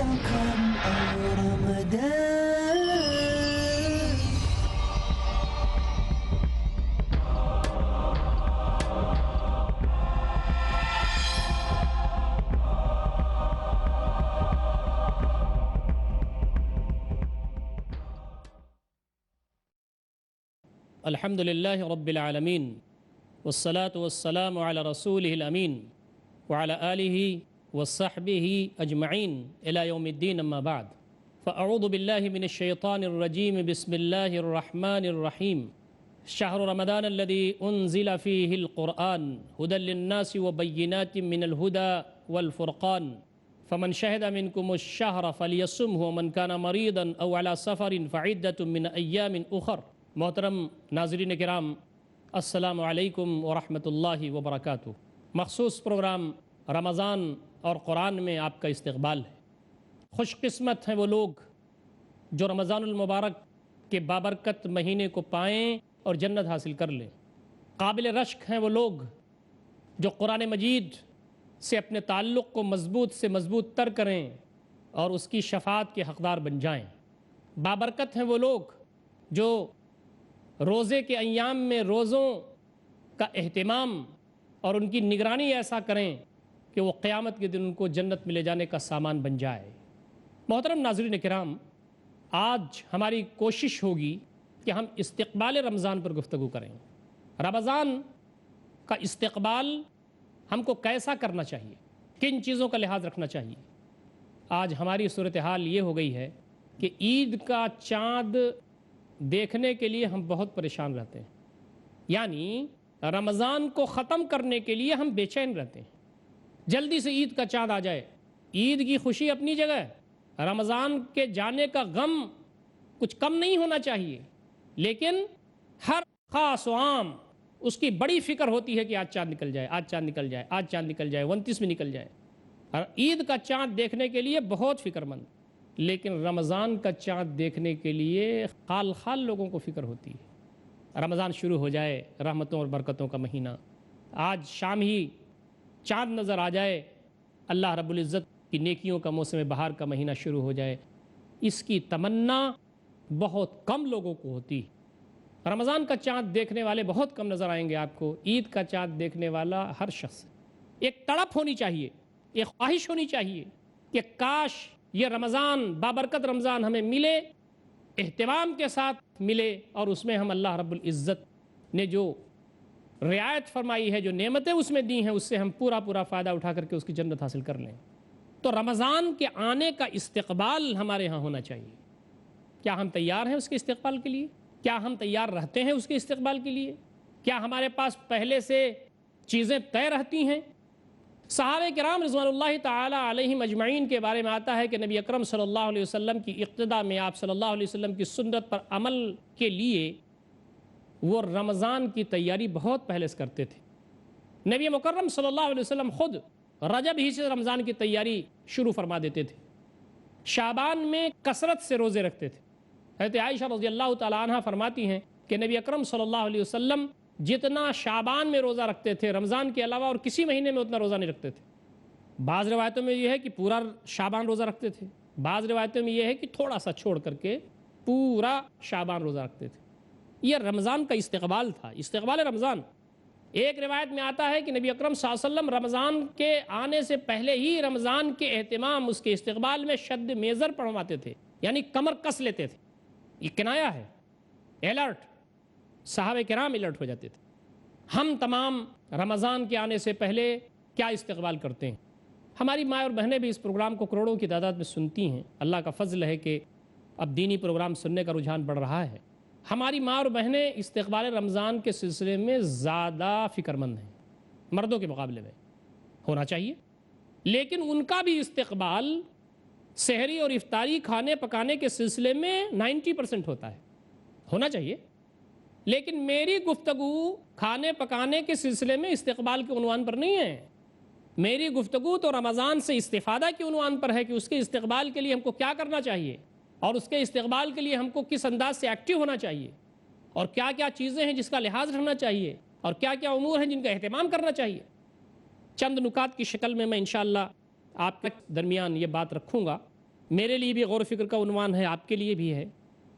Welcome, Ramadan. الحمد لله رب العالمين والصلاة والسلام على رسوله الأمين وعلى آله وصحبه أجمعين إلى يوم الدين أما بعد فأعوذ بالله من الشيطان الرجيم بسم الله الرحمن الرحيم شهر رمضان الذي أنزل فيه القرآن هدى للناس وبينات من الهدى والفرقان فمن شهد منكم الشهر فليصمه ومن كان مريضا أو على سفر فعدة من أيام أخر. محترم ناظرین کرام، السلام علیکم ورحمۃ اللہ وبرکاتہ. مخصوص پروگرام رمضان اور قرآن میں آپ کا استقبال ہے. خوش قسمت ہیں وہ لوگ جو رمضان المبارک کے بابرکت مہینے کو پائیں اور جنت حاصل کر لیں. قابل رشک ہیں وہ لوگ جو قرآن مجید سے اپنے تعلق کو مضبوط سے مضبوط تر کریں اور اس کی شفاعت کے حقدار بن جائیں. بابرکت ہیں وہ لوگ جو روزے کے ایام میں روزوں کا اہتمام اور ان کی نگرانی ایسا کریں کہ وہ قیامت کے دن ان کو جنت میں لے جانے کا سامان بن جائے. محترم ناظرین کرام، آج ہماری کوشش ہوگی کہ ہم استقبال رمضان پر گفتگو کریں. رمضان کا استقبال ہم کو کیسا کرنا چاہیے، کن چیزوں کا لحاظ رکھنا چاہیے. آج ہماری صورتحال یہ ہو گئی ہے کہ عید کا چاند دیکھنے کے لیے ہم بہت پریشان رہتے ہیں. یعنی رمضان کو ختم کرنے کے لیے ہم بے چین رہتے ہیں. جلدی سے عید کا چاند آ جائے. عید کی خوشی اپنی جگہ، رمضان کے جانے کا غم کچھ کم نہیں ہونا چاہیے، لیکن ہر خاص و عام اس کی بڑی فکر ہوتی ہے کہ آج چاند نکل جائے، آج چاند نکل جائے، آج چاند نکل جائے، 29 میں نکل جائے. اور عید کا چاند دیکھنے کے لیے بہت فکر مند، لیکن رمضان کا چاند دیکھنے کے لیے خال خال لوگوں کو فکر ہوتی ہے. رمضان شروع ہو جائے، رحمتوں اور برکتوں کا مہینہ، آج شام ہی چاند نظر آ جائے، اللہ رب العزت کی نیکیوں کا موسم بہار کا مہینہ شروع ہو جائے، اس کی تمنا بہت کم لوگوں کو ہوتی ہے. رمضان کا چاند دیکھنے والے بہت کم نظر آئیں گے آپ کو. عید کا چاند دیکھنے والا ہر شخص. ایک تڑپ ہونی چاہیے، ایک خواہش ہونی چاہیے کہ کاش یہ رمضان، بابرکت رمضان ہمیں ملے، اہتمام کے ساتھ ملے، اور اس میں ہم اللہ رب العزت نے جو رعایت فرمائی ہے، جو نعمتیں اس میں دی ہیں، اس سے ہم پورا فائدہ اٹھا کر کے اس کی جنت حاصل کر لیں. تو رمضان کے آنے کا استقبال ہمارے ہاں ہونا چاہیے. کیا ہم تیار ہیں اس کے استقبال کے لیے؟ کیا ہم تیار رہتے ہیں اس کے استقبال کے لیے؟ کیا ہمارے پاس پہلے سے چیزیں طے رہتی ہیں؟ صحابہ کرام رضوان اللہ تعالی علیہم اجمعین کے بارے میں آتا ہے کہ نبی اکرم صلی اللہ علیہ وسلم کی اقتداء میں، آپ صلی اللہ علیہ وسلم کی سنت پر عمل کے لیے وہ رمضان کی تیاری بہت پہلے سے کرتے تھے. نبی مکرم صلی اللہ علیہ وسلم خود رجب ہی سے رمضان کی تیاری شروع فرما دیتے تھے. شعبان میں کثرت سے روزے رکھتے تھے. حضرت عائشہ رضی اللہ تعالی عنہ فرماتی ہیں کہ نبی اکرم صلی اللہ علیہ وسلم جتنا شعبان میں روزہ رکھتے تھے، رمضان کے علاوہ اور کسی مہینے میں اتنا روزہ نہیں رکھتے تھے. بعض روایتوں میں یہ ہے کہ پورا شعبان روزہ رکھتے تھے، بعض روایتوں میں یہ ہے کہ تھوڑا سا چھوڑ کر کے پورا شعبان روزہ رکھتے تھے. یہ رمضان کا استقبال تھا، استقبال رمضان. ایک روایت میں آتا ہے کہ نبی اکرم صلی اللہ علیہ وسلم رمضان کے آنے سے پہلے ہی رمضان کے اہتمام، اس کے استقبال میں شد میزر پڑھواتے تھے، یعنی کمر کس لیتے تھے. یہ کنایا ہے، الرٹ. صحابہ کرام الرٹ ہو جاتے تھے. ہم تمام رمضان کے آنے سے پہلے کیا استقبال کرتے ہیں؟ ہماری ماں اور بہنیں بھی اس پروگرام کو کروڑوں کی تعداد میں سنتی ہیں. اللہ کا فضل ہے کہ اب دینی پروگرام سننے کا رجحان بڑھ رہا ہے. ہماری ماں اور بہنیں استقبال رمضان کے سلسلے میں زیادہ فکر مند ہیں مردوں کے مقابلے میں. ہونا چاہیے، لیکن ان کا بھی استقبال سحری اور افطاری کھانے پکانے کے سلسلے میں 90% ہوتا ہے. ہونا چاہیے، لیکن میری گفتگو کھانے پکانے کے سلسلے میں استقبال کے عنوان پر نہیں ہے. میری گفتگو تو رمضان سے استفادہ کے عنوان پر ہے کہ اس کے استقبال کے لیے ہم کو کیا کرنا چاہیے، اور اس کے استقبال کے لیے ہم کو کس انداز سے ایکٹیو ہونا چاہیے، اور کیا کیا چیزیں ہیں جس کا لحاظ رکھنا چاہیے، اور کیا کیا امور ہیں جن کا اہتمام کرنا چاہیے. چند نکات کی شکل میں انشاءاللہ آپ کے درمیان یہ بات رکھوں گا میرے لیے بھی غور و فکر کا عنوان ہے، آپ کے لیے بھی ہے،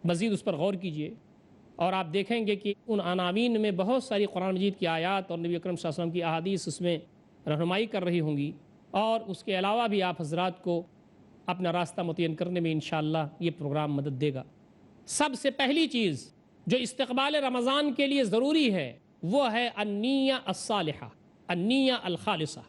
مزید اس پر غور کیجئے اور آپ دیکھیں گے کہ ان عناوین میں بہت ساری قرآن مجید کی آیات اور نبی اکرم صلی اللہ علیہ وسلم کی احادیث اس میں رہنمائی کر رہی ہوں گی، اور اس کے علاوہ بھی آپ حضرات کو اپنا راستہ متعین کرنے میں انشاءاللہ یہ پروگرام مدد دے گا۔ سب سے پہلی چیز جو استقبال رمضان کے لیے ضروری ہے وہ ہے النیہ الصالحہ، النیہ الخالصہ۔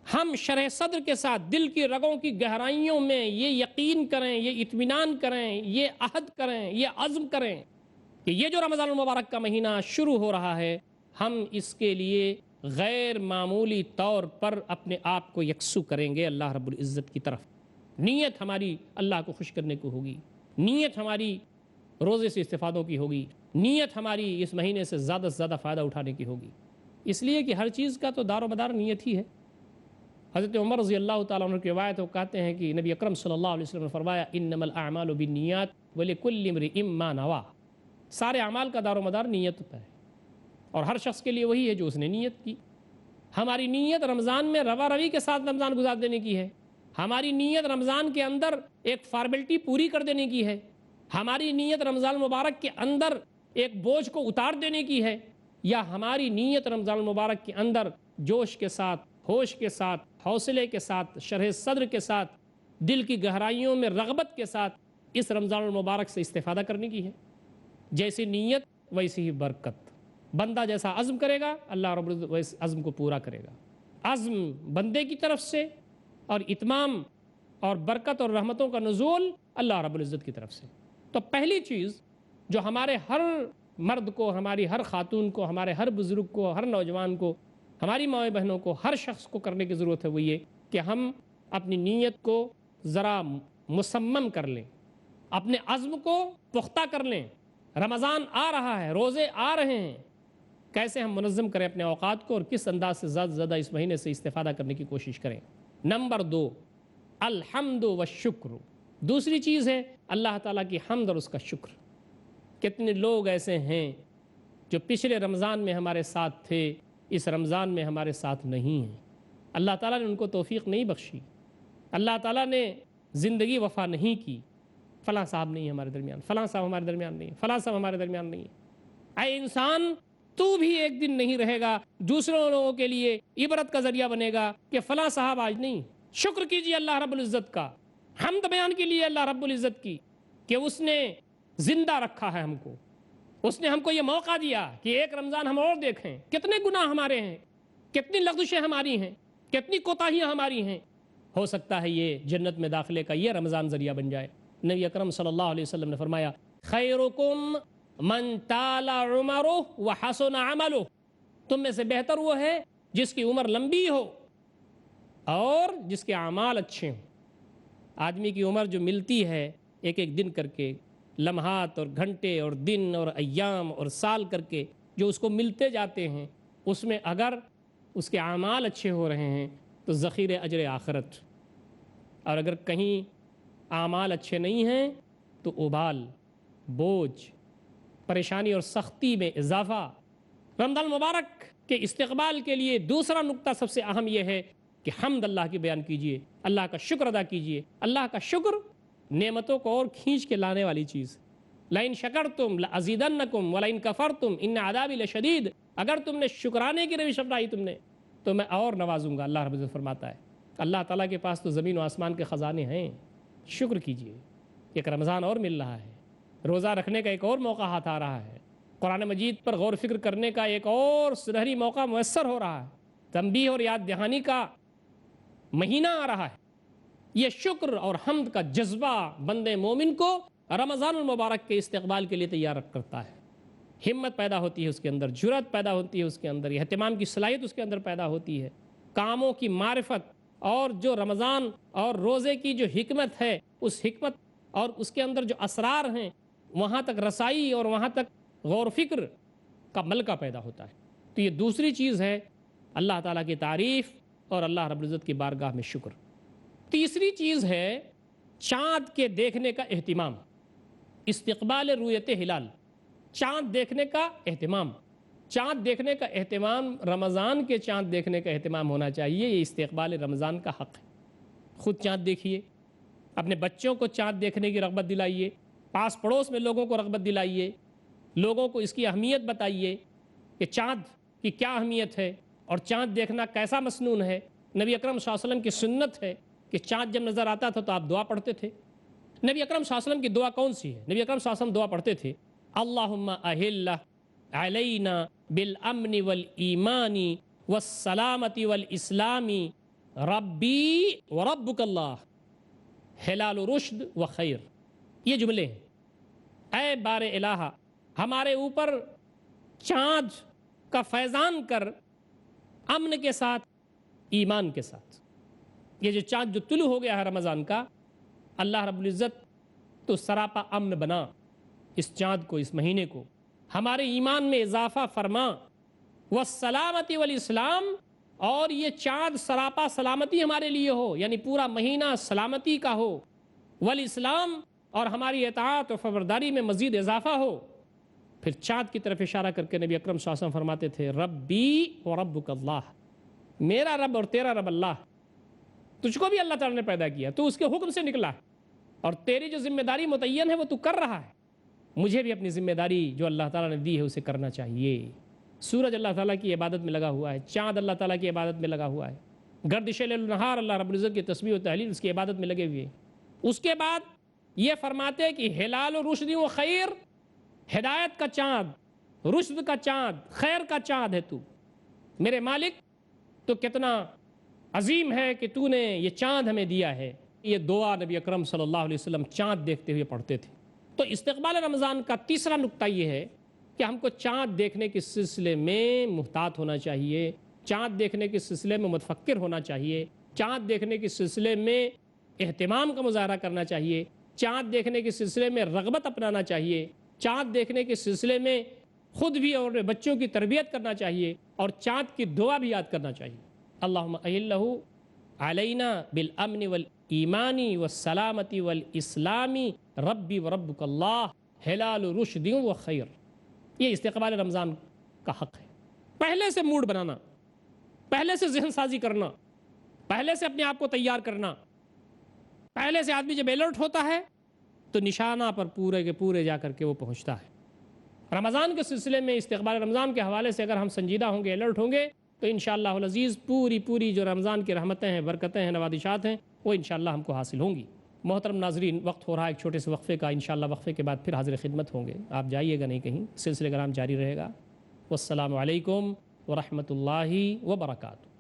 ہم شرح صدر کے ساتھ دل کی رگوں کی گہرائیوں میں یہ یقین کریں، یہ اطمینان کریں، یہ عہد کریں، یہ عزم کریں کہ یہ جو رمضان المبارک کا مہینہ شروع ہو رہا ہے، ہم اس کے لیے غیر معمولی طور پر اپنے آپ کو یکسو کریں گے اللہ رب العزت کی طرف۔ نیت ہماری اللہ کو خوش کرنے کو ہوگی، نیت ہماری روزے سے استفادوں کی ہوگی، نیت ہماری اس مہینے سے زیادہ فائدہ اٹھانے کی ہوگی، اس لیے کہ ہر چیز کا تو دار و مدار نیت ہی ہے۔ حضرت عمر رضی اللہ تعالیٰ عنہ کی روایت وہ کہتے ہیں کہ نبی اکرم صلی اللہ علیہ وسلم نے فرمایا انما الاعمال بالنیات ولکل امرئ ما نوی، سارے اعمال کا دار و مدار نیت ہوتا ہے، اور ہر شخص کے لیے وہی ہے جو اس نے نیت کی۔ ہماری نیت رمضان میں روا روی کے ساتھ رمضان گزار دینے کی ہے، ہماری نیت رمضان کے اندر ایک فارمیلٹی پوری کر دینے کی ہے، ہماری نیت رمضان المبارک کے اندر ایک بوجھ کو اتار دینے کی ہے، یا ہماری نیت رمضان المبارک کے اندر جوش کے ساتھ، ہوش کے ساتھ، حوصلے کے ساتھ، شرح صدر کے ساتھ، دل کی گہرائیوں میں رغبت کے ساتھ اس رمضان المبارک سے استفادہ کرنے کی ہے۔ جیسی نیت ویسی ہی برکت، بندہ جیسا عزم کرے گا اللہ رب العزت ویسے عزم کو پورا کرے گا۔ عزم بندے کی طرف سے اور اتمام اور برکت اور رحمتوں کا نزول اللہ رب العزت کی طرف سے۔ تو پہلی چیز جو ہمارے ہر مرد کو، ہماری ہر خاتون کو، ہمارے ہر بزرگ کو، ہر نوجوان کو، ہماری ماؤں بہنوں کو، ہر شخص کو کرنے کی ضرورت ہے وہ یہ کہ ہم اپنی نیت کو ذرا مصمم کر لیں، اپنے عزم کو پختہ کر لیں۔ رمضان آ رہا ہے، روزے آ رہے ہیں، کیسے ہم منظم کریں اپنے اوقات کو اور کس انداز سے زیادہ سے زیادہ اس مہینے سے استفادہ کرنے کی کوشش کریں۔ نمبر 2، الحمد والشکر۔ دوسری چیز ہے اللہ تعالیٰ کی حمد اور اس کا شکر۔ کتنے لوگ ایسے ہیں جو پچھلے رمضان میں ہمارے ساتھ تھے، اس رمضان میں ہمارے ساتھ نہیں ہیں، اللہ تعالیٰ نے ان کو توفیق نہیں بخشی، اللہ تعالیٰ نے زندگی وفا نہیں کی، فلاں صاحب نہیں ہے ہمارے درمیان، فلاں صاحب ہمارے درمیان نہیں ہے، فلاں صاحب ہمارے درمیان نہیں ہے۔ اے انسان، تو بھی ایک دن نہیں رہے گا، دوسروں لوگوں کے لیے عبرت کا ذریعہ بنے گا کہ فلاں صاحب آج نہیں۔ شکر کیجیے اللہ رب العزت کا، حمد بیان کے لیے اللہ رب العزت کی کہ اس نے زندہ رکھا ہے ہم کو، اس نے ہم کو یہ موقع دیا کہ ایک رمضان ہم اور دیکھیں۔ کتنے گناہ ہمارے ہیں، کتنی لغزشیں ہماری ہیں، کتنی کوتاہیاں ہماری ہیں، ہو سکتا ہے یہ جنت میں داخلے کا یہ رمضان ذریعہ بن جائے۔ نبی اکرم صلی اللہ علیہ وسلم نے فرمایا خیرکم من طال عمرہ وحسن عملہ، تم میں سے بہتر وہ ہے جس کی عمر لمبی ہو اور جس کے اعمال اچھے ہوں۔ آدمی کی عمر جو ملتی ہے ایک ایک دن کر کے، لمحات اور گھنٹے اور دن اور ایام اور سال کر کے جو اس کو ملتے جاتے ہیں، اس میں اگر اس کے اعمال اچھے ہو رہے ہیں تو ذخیرہ اجر آخرت، اور اگر کہیں اعمال اچھے نہیں ہیں تو ابال، بوجھ، پریشانی اور سختی میں اضافہ۔ رمضان المبارک کے استقبال کے لیے دوسرا نقطہ سب سے اہم یہ ہے کہ حمد اللہ کی بیان کیجئے، اللہ کا شکر ادا کیجئے۔ اللہ کا شکر نعمتوں کو اور کھینچ کے لانے والی چیز۔ لَإِن شَكَرْتُمْ لَأَزِيدَنَّكُمْ وَلَإِن كَفَرْتُمْ إِنَّ عَذَابِي لَشَدِيدٌ، اگر تم نے شکرانے کی روش اپنائی تم نے تو میں اور نوازوں گا، اللہ رب العزت فرماتا ہے۔ اللہ تعالیٰ کے پاس تو زمین و آسمان کے خزانے ہیں، شکر کیجئے۔ ایک رمضان اور مل رہا ہے، روزہ رکھنے کا ایک اور موقع ہاتھ آ رہا ہے، قرآن مجید پر غور و فکر کرنے کا ایک اور سنہری موقع میسر ہو رہا ہے، تنبیہ اور یاد دہانی کا مہینہ آ رہا ہے۔ یہ شکر اور حمد کا جذبہ بندے مومن کو رمضان المبارک کے استقبال کے لیے تیار کرتا ہے۔ ہمت پیدا ہوتی ہے اس کے اندر، جرأت پیدا ہوتی ہے اس کے اندر، اہتمام کی صلاحیت اس کے اندر پیدا ہوتی ہے، کاموں کی معرفت، اور جو رمضان اور روزے کی جو حکمت ہے، اس حکمت اور اس کے اندر جو اسرار ہیں وہاں تک رسائی اور وہاں تک غور و فکر کا ملکہ پیدا ہوتا ہے۔ تو یہ دوسری چیز ہے اللہ تعالیٰ کی تعریف اور اللہ رب العزت کی بارگاہ میں شکر۔ تیسری چیز ہے چاند کے دیکھنے کا اہتمام، استقبال رؤیت ہلال، چاند دیکھنے کا اہتمام۔ چاند دیکھنے کا اہتمام، رمضان کے چاند دیکھنے کا اہتمام ہونا چاہیے، یہ استقبال رمضان کا حق ہے۔ خود چاند دیکھیے، اپنے بچوں کو چاند دیکھنے کی رغبت دلائیے، پاس پڑوس میں لوگوں کو رغبت دلائیے، لوگوں کو اس کی اہمیت بتائیے کہ چاند کی کیا اہمیت ہے اور چاند دیکھنا کیسا مسنون ہے۔ نبی اکرم صلی اللہ علیہ وسلم کی سنت ہے کہ چاند جب نظر آتا تھا تو آپ دعا پڑھتے تھے۔ نبی اکرم صلی اللہ علیہ وسلم کی دعا کون سی ہے؟ نبی اکرم صلی اللہ علیہ وسلم دعا پڑھتے تھے، اللہم اہل علینا بالامن والایمان والسلامت والاسلام ربی وربک اللہ ہلال رشد و خیر۔ یہ جملے ہیں، اے بار الہ ہمارے اوپر چاند کا فیضان کر، امن کے ساتھ، ایمان کے ساتھ۔ یہ جو چاند جو طلوع ہو گیا ہے رمضان کا، اللہ رب العزت تو سراپا امن بنا اس چاند کو، اس مہینے کو، ہمارے ایمان میں اضافہ فرما، والسلامتی والاسلام، اور یہ چاند سراپا سلامتی ہمارے لیے ہو، یعنی پورا مہینہ سلامتی کا ہو، والاسلام، اور ہماری اطاعت و فرمانبرداری میں مزید اضافہ ہو۔ پھر چاند کی طرف اشارہ کر کے نبی اکرم صلی اللہ علیہ وسلم فرماتے تھے، ربی و ربک اللہ، میرا رب اور تیرا رب اللہ۔ تجھ کو بھی اللہ تعالیٰ نے پیدا کیا، تو اس کے حکم سے نکلا، اور تیری جو ذمہ داری متعین ہے وہ تو کر رہا ہے، مجھے بھی اپنی ذمہ داری جو اللہ تعالیٰ نے دی ہے اسے کرنا چاہیے۔ سورج اللہ تعالیٰ کی عبادت میں لگا ہوا ہے، چاند اللہ تعالیٰ کی عبادت میں لگا ہوا ہے، گردش لیل و نہار اللہ رب العزت کی تسبیح و تحلیل اس کی عبادت میں لگے ہوئے۔ اس کے بعد یہ فرماتے کہ ہلال و رشد و خیر، ہدایت کا چاند، رشد کا چاند، خیر کا چاند ہے تو میرے مالک، تو کتنا عظیم ہے کہ تو نے یہ چاند ہمیں دیا ہے۔ یہ دعا نبی اکرم صلی اللہ علیہ وسلم چاند دیکھتے ہوئے پڑھتے تھے۔ تو استقبال رمضان کا تیسرا نقطہ یہ ہے کہ ہم کو چاند دیکھنے کے سلسلے میں محتاط ہونا چاہیے، چاند دیکھنے کے سلسلے میں متفکر ہونا چاہیے، چاند دیکھنے کے سلسلے میں اہتمام کا مظاہرہ کرنا چاہیے، چاند دیکھنے کے سلسلے میں رغبت اپنانا چاہیے، چاند دیکھنے کے سلسلے میں خود بھی اور بچوں کی تربیت کرنا چاہیے، اور چاند کی دعا بھی یاد کرنا چاہیے۔ اللہم اہلہ علینا بالامن والایمان والسلامت والاسلام ربی وربک اللہ ہلال رشد و خیر۔ یہ استقبال رمضان کا حق ہے۔ پہلے سے موڈ بنانا، پہلے سے ذہن سازی کرنا، پہلے سے اپنے آپ کو تیار کرنا، پہلے سے آدمی جب الرٹ ہوتا ہے تو نشانہ پر پورے کے پورے جا کر کے وہ پہنچتا ہے۔ رمضان کے سلسلے میں استقبال رمضان کے حوالے سے اگر ہم سنجیدہ ہوں گے، الرٹ ہوں گے، تو انشاءاللہ العزیز پوری جو رمضان کی رحمتیں ہیں، برکتیں ہیں، نوازشات ہیں، وہ انشاءاللہ ہم کو حاصل ہوں گی۔ محترم ناظرین، وقت ہو رہا ہے ایک چھوٹے سے وقفے کا، انشاءاللہ وقفے کے بعد پھر حاضر خدمت ہوں گے، آپ جائیے گا نہیں کہیں، سلسلہ کرام جاری رہے گا۔ والسلام علیکم ورحمۃ اللہ وبرکاتہ۔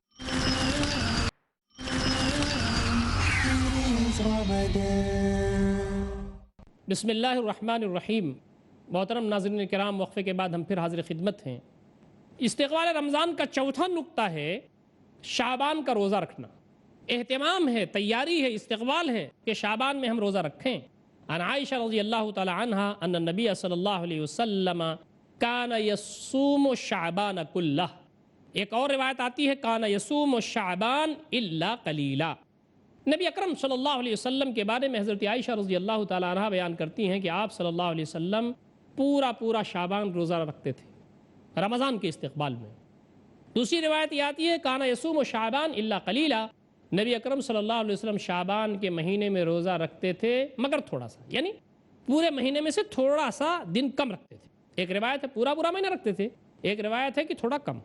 بسم اللہ الرحمن الرحیم۔ محترم ناظرین کرام، وقفے کے بعد ہم پھر حاضر خدمت ہیں۔ استقبال رمضان کا چوتھا نقطہ ہے شعبان کا روزہ رکھنا۔ اہتمام ہے، تیاری ہے، استقبال ہے کہ شعبان میں ہم روزہ رکھیں۔ عن عائشہ رضی اللہ تعالی عنہ ان النبی صلی اللہ علیہ وسلم کان یصوم شعبان کلہ۔ ایک اور روایت آتی ہے کان یصوم شعبان الا قلیلا۔ نبی اکرم صلی اللہ علیہ وسلم کے بارے میں حضرت عائشہ رضی اللہ تعالی عنہ بیان کرتی ہیں کہ آپ صلی اللہ علیہ وسلم پورا شعبان روزہ رکھتے تھے رمضان کے استقبال میں۔ دوسری روایت یہ آتی ہے کانا یصوم شعبان الا قلیلا، نبی اکرم صلی اللہ علیہ وسلم شعبان کے مہینے میں روزہ رکھتے تھے مگر تھوڑا سا، یعنی پورے مہینے میں سے تھوڑا سا دن کم رکھتے تھے۔ ایک روایت ہے پورا مہینہ رکھتے تھے، ایک روایت ہے کہ تھوڑا کم۔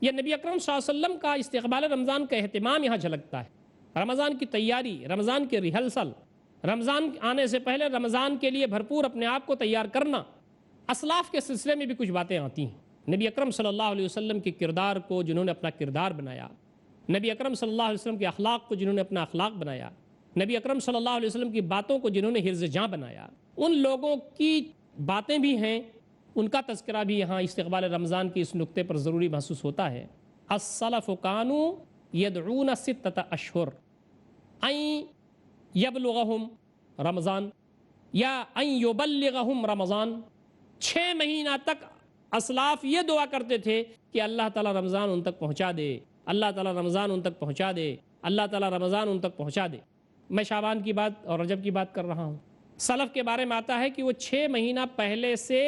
یہ نبی اکرم صلی اللہ علیہ وسلم کا استقبال رمضان کا اہتمام یہاں جھلکتا ہے۔ رمضان کی تیاری، رمضان کی ریہرسل، رمضان آنے سے پہلے رمضان کے لیے بھرپور اپنے آپ کو تیار کرنا۔ اسلاف کے سلسلے میں بھی کچھ باتیں آتی ہیں۔ نبی اکرم صلی اللہ علیہ وسلم کے کردار کو جنہوں نے اپنا کردار بنایا، نبی اکرم صلی اللہ علیہ وسلم کے اخلاق کو جنہوں نے اپنا اخلاق بنایا، نبی اکرم صلی اللہ علیہ وسلم کی باتوں کو جنہوں نے حرز جاں بنایا، ان لوگوں کی باتیں بھی ہیں، ان کا تذکرہ بھی یہاں استقبال رمضان کی اس نقطے پر ضروری محسوس ہوتا ہے۔ السلف کانوا یدعون ستۃ اشہر ان یبلغہم رمضان یا ان یبلغہم رمضان، 6 مہینہ تک اسلاف یہ دعا کرتے تھے کہ اللہ تعالیٰ رمضان ان تک پہنچا دے، اللہ تعالیٰ رمضان ان تک پہنچا دے، اللہ تعالیٰ رمضان ان تک پہنچا دے۔ میں شعبان کی بات اور رجب کی بات کر رہا ہوں۔ سلف کے بارے میں آتا ہے کہ وہ 6 مہینہ پہلے سے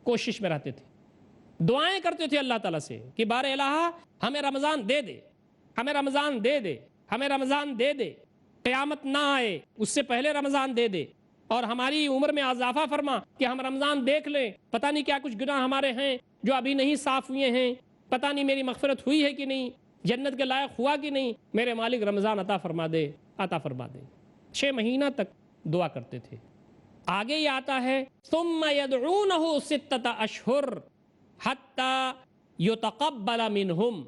کوشش میں رہتے تھے، دعائیں کرتے تھے اللہ تعالیٰ سے کہ بار الہ ہمیں رمضان دے دے، ہمیں رمضان دے دے، ہمیں رمضان دے دے۔ قیامت نہ آئے اس سے پہلے رمضان دے دے، اور ہماری عمر میں اضافہ فرما کہ ہم رمضان دیکھ لیں، پتہ نہیں کیا کچھ گناہ ہمارے ہیں جو ابھی نہیں صاف ہوئے ہیں، پتہ نہیں میری مغفرت ہوئی ہے کہ نہیں، جنت کے لائق ہوا کہ نہیں، میرے مالک رمضان عطا فرما دے، عطا فرما دے۔ 6 مہینہ تک دعا کرتے تھے۔ آگے یہ آتا ہے ثم يدعونه 6 اشہر حتی یتقبل منہم،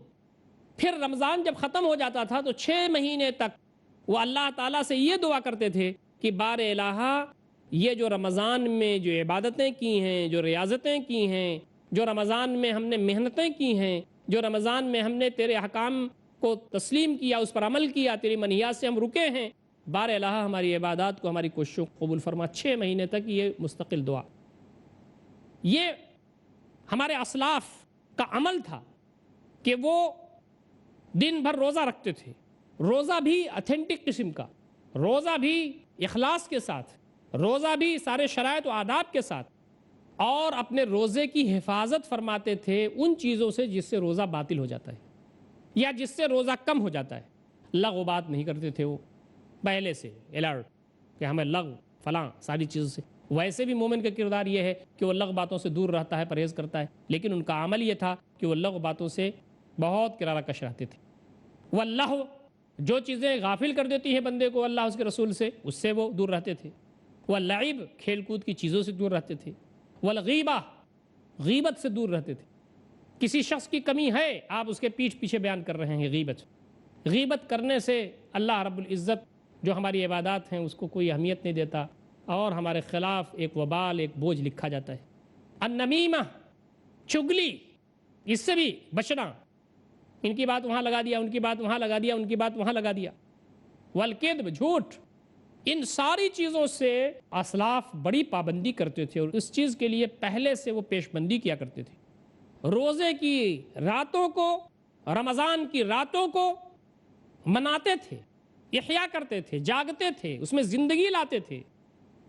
پھر رمضان جب ختم ہو جاتا تھا تو 6 مہینے تک وہ اللہ تعالیٰ سے یہ دعا کرتے تھے کہ بار الہ، یہ جو رمضان میں جو عبادتیں کی ہیں، جو ریاضتیں کی ہیں، جو رمضان میں ہم نے محنتیں کی ہیں، جو رمضان میں ہم نے تیرے احکام کو تسلیم کیا، اس پر عمل کیا، تیری منہیات سے ہم رکے ہیں، بار الہ ہماری عبادات کو، ہماری کوششوں کو قبول فرما۔ 6 مہینے تک یہ مستقل دعا، یہ ہمارے اسلاف کا عمل تھا کہ وہ دن بھر روزہ رکھتے تھے، روزہ بھی اتھینٹک قسم کا، روزہ بھی اخلاص کے ساتھ، روزہ بھی سارے شرائط و آداب کے ساتھ، اور اپنے روزے کی حفاظت فرماتے تھے ان چیزوں سے جس سے روزہ باطل ہو جاتا ہے یا جس سے روزہ کم ہو جاتا ہے۔ لغو بات نہیں کرتے تھے وہ پہلے سے الرٹ کہ ہمیں لغو فلاں ساری چیزوں سے۔ ویسے بھی مومن کا کردار یہ ہے کہ وہ لغو باتوں سے دور رہتا ہے، پرہیز کرتا ہے، لیکن ان کا عمل یہ تھا کہ وہ لغو باتوں سے بہت کرارہ کش رہتے تھے۔ واللہو، جو چیزیں غافل کر دیتی ہیں بندے کو اللہ اس کے رسول سے، اس سے وہ دور رہتے تھے۔ واللعب، کھیل کود کی چیزوں سے دور رہتے تھے۔ والغیبہ، غیبت سے دور رہتے تھے۔ کسی شخص کی کمی ہے، آپ اس کے پیٹھ پیچھے بیان کر رہے ہیں، غیبت کرنے سے اللہ رب العزت جو ہماری عبادات ہیں اس کو کوئی اہمیت نہیں دیتا، اور ہمارے خلاف ایک وبال، ایک بوجھ لکھا جاتا ہے۔ النمیمہ، چگلی، اس سے بھی بچنا، ان کی بات وہاں لگا دیا، ان کی بات وہاں لگا دیا، ان کی بات وہاں لگا دیا۔ والکذب، جھوٹ، ان ساری چیزوں سے اسلاف بڑی پابندی کرتے تھے، اور اس چیز کے لیے پہلے سے وہ پیش بندی کیا کرتے تھے۔ روزے کی راتوں کو، رمضان کی راتوں کو مناتے تھے، احیا کرتے تھے، جاگتے تھے، اس میں زندگی لاتے تھے۔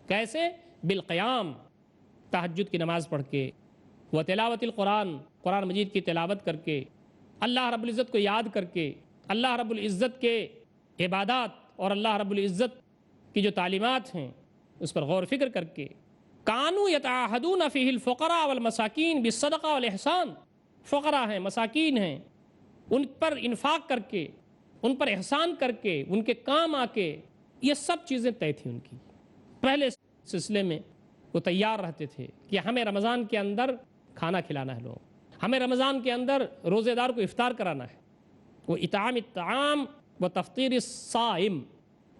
کیسے؟ بالقیام، تہجد کی نماز پڑھ کے، و تلاوت القرآن، قرآن مجید کی تلاوت کر کے، اللہ رب العزت کو یاد کر کے، اللہ رب العزت کے عبادات اور اللہ رب العزت کی جو تعلیمات ہیں اس پر غور فکر کر کے۔ کانوا یتعاہدون فیہ الفقراء والمساکین بالصدقہ والاحسان، فقراء ہیں، مساکین ہیں، ان پر انفاق کر کے، ان پر احسان کر کے، ان کے کام آ کے، یہ سب چیزیں طے تھیں ان کی۔ پہلے سلسلے میں وہ تیار رہتے تھے کہ ہمیں رمضان کے اندر کھانا کھلانا ہے، لوگوں، ہمیں رمضان کے اندر روزے دار کو افطار کرانا ہے۔ وہ اطعام الطعام و تفطیر الصائم،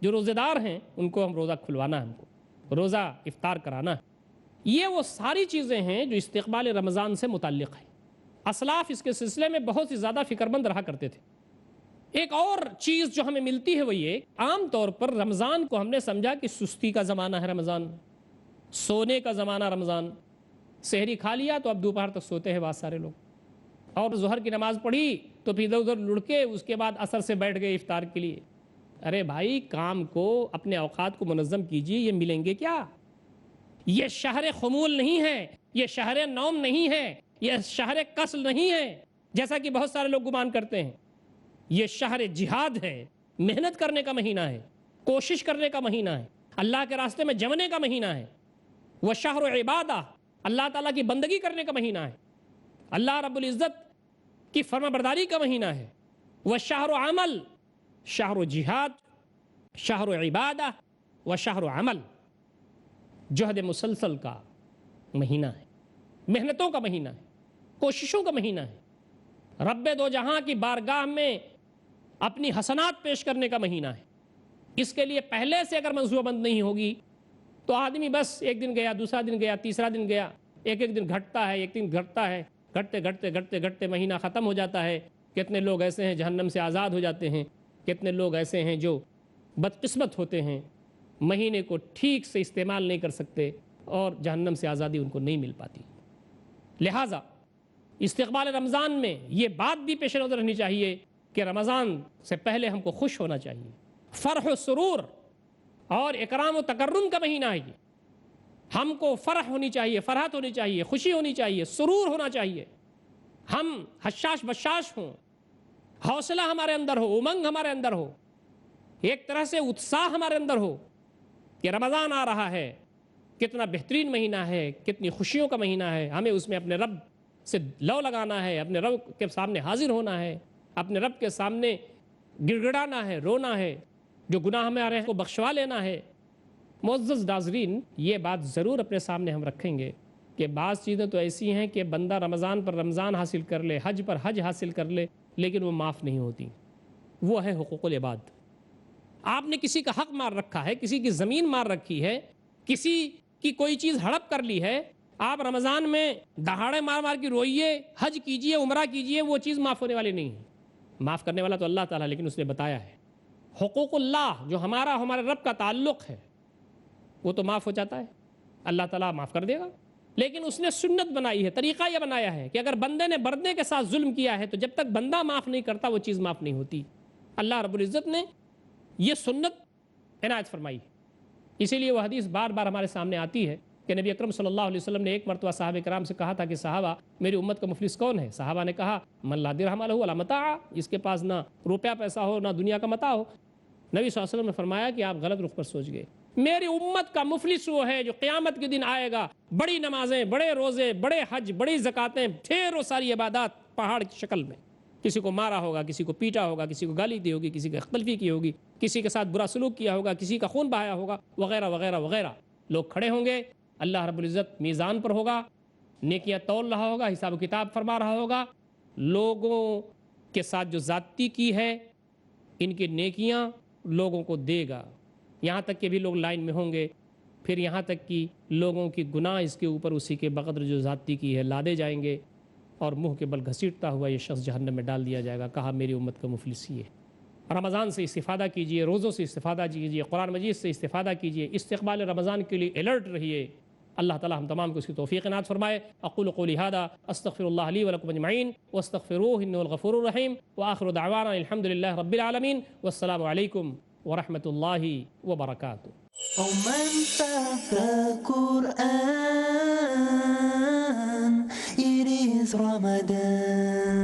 جو روزے دار ہیں ان کو ہم روزہ کھلوانا ہے، ہم کو روزہ افطار کرانا ہے۔ یہ وہ ساری چیزیں ہیں جو استقبال رمضان سے متعلق ہیں۔ اسلاف اس کے سلسلے میں بہت ہی زیادہ فکر مند رہا کرتے تھے۔ ایک اور چیز جو ہمیں ملتی ہے وہ یہ، عام طور پر رمضان کو ہم نے سمجھا کہ سستی کا زمانہ ہے، رمضان سونے کا زمانہ، رمضان سحری کھا لیا تو اب دوپہر تک سوتے ہیں بہت سارے لوگ، اور ظہر کی نماز پڑھی تو پھر ادھر ادھر لڑکے اس کے بعد عصر سے بیٹھ گئے افطار کے لیے۔ ارے بھائی، کام کو، اپنے اوقات کو منظم کیجیے، یہ ملیں گے کیا؟ یہ شہر خمول نہیں ہے، یہ شہر نوم نہیں ہے، یہ شہر کسل نہیں ہے جیسا کہ بہت سارے لوگ گمان کرتے ہیں۔ یہ شہر جہاد ہے، محنت کرنے کا مہینہ ہے، کوشش کرنے کا مہینہ ہے، اللہ کے راستے میں جمنے کا مہینہ ہے۔ وہ شہر عبادہ، اللہ تعالیٰ کی بندگی کرنے کا مہینہ ہے، اللہ رب العزت کی فرما برداری کا مہینہ ہے۔ وہ شہر عمل، شہر جہاد، شہر عبادہ و شہر عمل، جہد مسلسل کا مہینہ ہے، محنتوں کا مہینہ ہے، کوششوں کا مہینہ ہے، رب دو جہاں کی بارگاہ میں اپنی حسنات پیش کرنے کا مہینہ ہے۔ اس کے لیے پہلے سے اگر منصوبہ بند نہیں ہوگی تو آدمی بس ایک دن گیا، دوسرا دن گیا، تیسرا دن گیا، ایک دن گھٹتا ہے، ایک دن گھٹتا ہے، گھٹتے گھٹتے گھٹتے گھٹتے مہینہ ختم ہو جاتا ہے۔ کتنے لوگ ایسے ہیں جہنم سے آزاد ہو جاتے ہیں، کتنے لوگ ایسے ہیں جو بدقسمت ہوتے ہیں، مہینے کو ٹھیک سے استعمال نہیں کر سکتے اور جہنم سے آزادی ان کو نہیں مل پاتی۔ لہٰذا استقبال رمضان میں یہ بات بھی پیش نظر رہنی چاہیے کہ رمضان سے پہلے ہم کو خوش ہونا چاہیے، فرح و سرور اور اکرام و تکرم کا مہینہ ہے یہ۔ ہم کو فرح ہونی چاہیے، فرحت ہونی چاہیے، خوشی ہونی چاہیے، سرور ہونا چاہیے، ہم حشاش بشاش ہوں، حوصلہ ہمارے اندر ہو، امنگ ہمارے اندر ہو، ایک طرح سے اتساہ ہمارے اندر ہو کہ رمضان آ رہا ہے، کتنا بہترین مہینہ ہے، کتنی خوشیوں کا مہینہ ہے، ہمیں اس میں اپنے رب سے لو لگانا ہے، اپنے رب کے سامنے حاضر ہونا ہے، اپنے رب کے سامنے گڑ گڑانا ہے، رونا ہے، جو گناہ ہمارے ہیں کو بخشوا لینا ہے۔ معزز ناظرین، یہ بات ضرور اپنے سامنے ہم رکھیں گے کہ بعض چیزیں تو ایسی ہیں کہ بندہ رمضان پر رمضان حاصل کر لے، حج پر حج حاصل کر لے، لیکن وہ معاف نہیں ہوتی۔ وہ ہے حقوق العباد۔ آپ نے کسی کا حق مار رکھا ہے، کسی کی زمین مار رکھی ہے، کسی کی کوئی چیز ہڑپ کر لی ہے، آپ رمضان میں دہاڑے مار مار کے روئیے، حج کیجئے، عمرہ کیجئے، وہ چیز معاف ہونے والی نہیں ہے۔ معاف کرنے والا تو اللہ تعالیٰ، لیکن اس نے بتایا ہے حقوق اللہ جو ہمارے رب کا تعلق ہے وہ تو معاف ہو جاتا ہے، اللہ تعالیٰ معاف کر دے گا، لیکن اس نے سنت بنائی ہے، طریقہ یہ بنایا ہے کہ اگر بندے نے بردے کے ساتھ ظلم کیا ہے تو جب تک بندہ معاف نہیں کرتا وہ چیز معاف نہیں ہوتی۔ اللہ رب العزت نے یہ سنت عنایت فرمائی، اسی لیے وہ حدیث بار بار ہمارے سامنے آتی ہے کہ نبی اکرم صلی اللہ علیہ وسلم نے ایک مرتبہ صحابہ کرام سے کہا تھا کہ صحابہ میری امت کا مفلس کون ہے؟ صحابہ نے کہا من لا درہم لہ ولا متاع، اس کے پاس نہ روپیہ پیسہ ہو نہ دنیا کا متاع ہو۔ نبی صلی اللہ علیہ وسلم نے فرمایا کہ آپ غلط رخ پر سوچ گئے، میری امت کا مفلس وہ ہے جو قیامت کے دن آئے گا، بڑی نمازیں، بڑے روزے، بڑے حج، بڑی زکاتیں، ڈھیروں ساری عبادات پہاڑ کی شکل میں، کسی کو مارا ہوگا، کسی کو پیٹا ہوگا، کسی کو گالی دی ہوگی، کسی کی تلفی کی ہوگی، کسی کے ساتھ برا سلوک کیا ہوگا، کسی کا خون بہایا ہوگا، وغیرہ وغیرہ وغیرہ۔ لوگ کھڑے ہوں گے، اللہ رب العزت میزان پر ہوگا، نیکیاں تول رہا ہوگا، حساب و کتاب فرما رہا ہوگا، لوگوں کے ساتھ جو زیادتی کی ہے ان کی نیکیاں لوگوں کو دے گا، یہاں تک کہ بھی لوگ لائن میں ہوں گے، پھر یہاں تک کہ لوگوں کی گناہ اس کے اوپر اسی کے بقدر جو زیادتی کی ہے لادے جائیں گے، اور منہ کے بل گھسیٹتا ہوا یہ شخص جہنم میں ڈال دیا جائے گا۔ کہا میری امت کا مفلس یہ ہے۔ رمضان سے استفادہ کیجئے، روزوں سے استفادہ کیجئے، قرآن مجید سے استفادہ کیجئے، استقبال رمضان کے لیے الرٹ رہیے۔ اللہ تعالی ہم تمام کو اس کی توفیق عنایت فرمائے۔ اقول قولی ھذا استغفر اللہ لی ولکم اجمعین واستغفروہ انہ الغفور الرحیم، وآخر دعوانا الحمد للہ رب العالمین، والسلام علیکم ورحمۃ اللہ وبرکاتہ۔ the Quran, it is Ramadan.